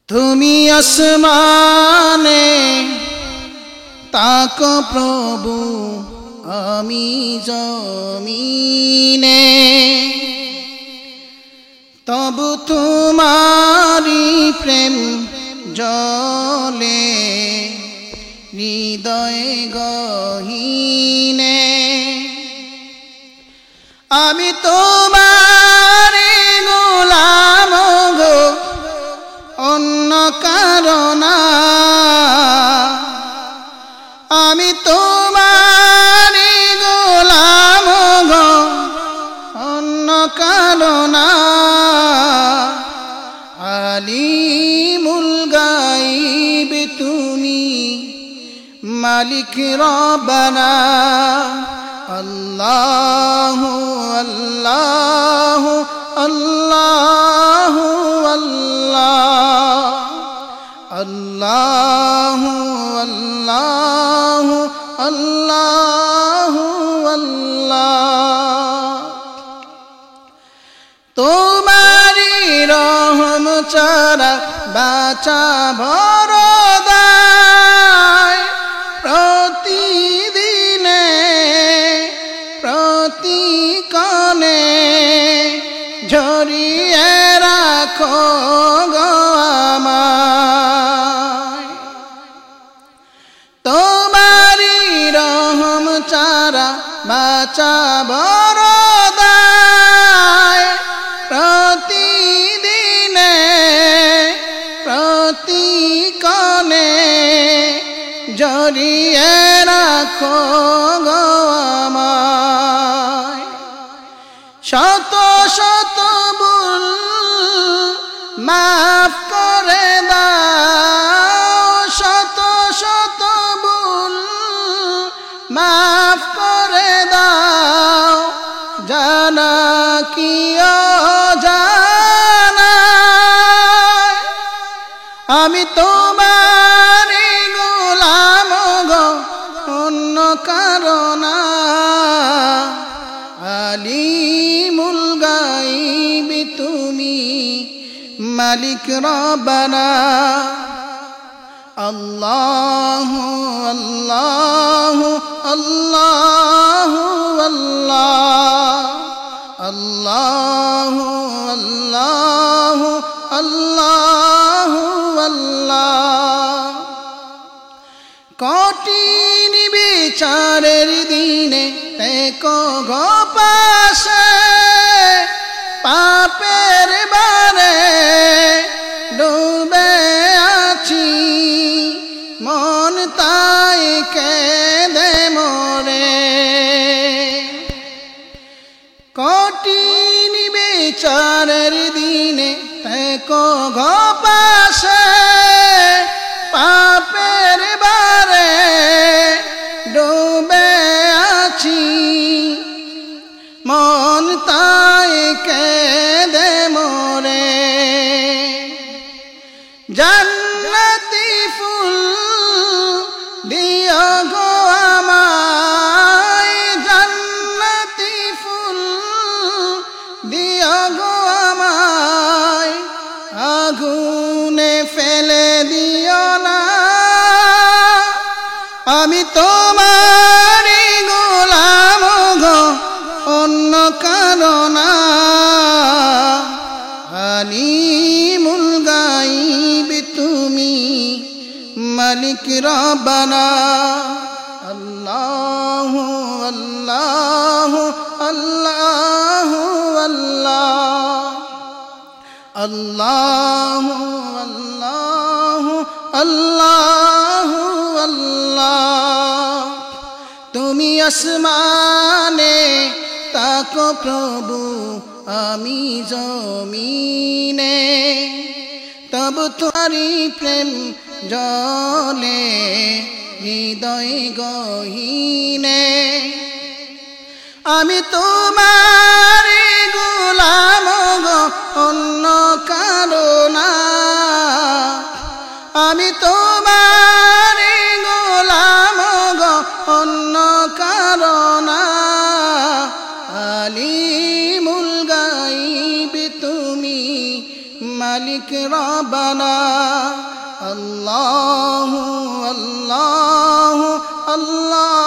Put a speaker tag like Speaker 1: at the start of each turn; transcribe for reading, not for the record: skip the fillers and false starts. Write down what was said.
Speaker 1: তুমি আসমানে তাকো প্রভু, আমি জমিনে তবু তোমারি প্রেম জলে হৃদয়ে গহীনে। আমি তোমারি গোলাম গো, অন্য কারো না। আমি তোমারি গোলাম গো, অন্য কারো না। আলিমুল গায়ব তুমি, মালিক রব্বানা। আল্লাহু আল্লাহু আল্লাহু আল্লাহ, আল্লাহু আল্লাহু আল্লাহু আল্লাহ। তোমারি রহম ছাড়া বাঁচা বড় দায়। প্রতিদিনে প্রতিক্ষণে ঝরিয়ে রাখো গো আমায়। তোমারি রহম ছাড়া বাঁচা বড় দায়। প্রতিদিনে প্রতিক্ষণে ঝরিয়ে রাখো গো আমায়। শত শত ভুল মাফ করে দাও, শত শত ভুল মাফ করে দাও। জানা কি অজানা, আমি তোমারি গোলাম গো, অন্য কারো না। আলিমুল গায়ব তুমি, মালিক রব্বানা। আল্লাহু আল্লাহু আল্লাহু আল্লাহ, আল্লাহু আল্লাহু আল্লাহু আল্লাহ। কঠিন বিচারের দিনে দেখো গো পাশে, পাপের বারে ডুবে আছি, মন তাই কেঁদে মরে। কঠিন বিচারের দিনে দেখো গো পাশে, পাপের বারে ডুবে আছি, মন তাই কেঁদে মরে। জান্নাতি ফুল দিও গো আমায়, জান্নাতি ফুল দিও গো আমায়। আগুনে ফেলে দিও না, আমি তোমারি গোলাম গো, অন্য কারো না। আলিমুল গায়ব তুমি, মালিক রব্বানা। আল্লাহু আল্লাহু আল্লাহু আল্লাহ, আল্লাহু আল্লাহু আল্লাহু আল্লাহ। তুমি আসমানে তাকো প্রভু, আমি জমিনে তবু তোমারি প্রেম জলে হৃদয়ে গহীনে। আমি তোমারি গোলাম গো, অন্য কারো না। আমি তোমারি গোলাম গো, অন্য কারো না। আলিমুল গায়ব তুমি, মালিক بك ربنا الله الله الله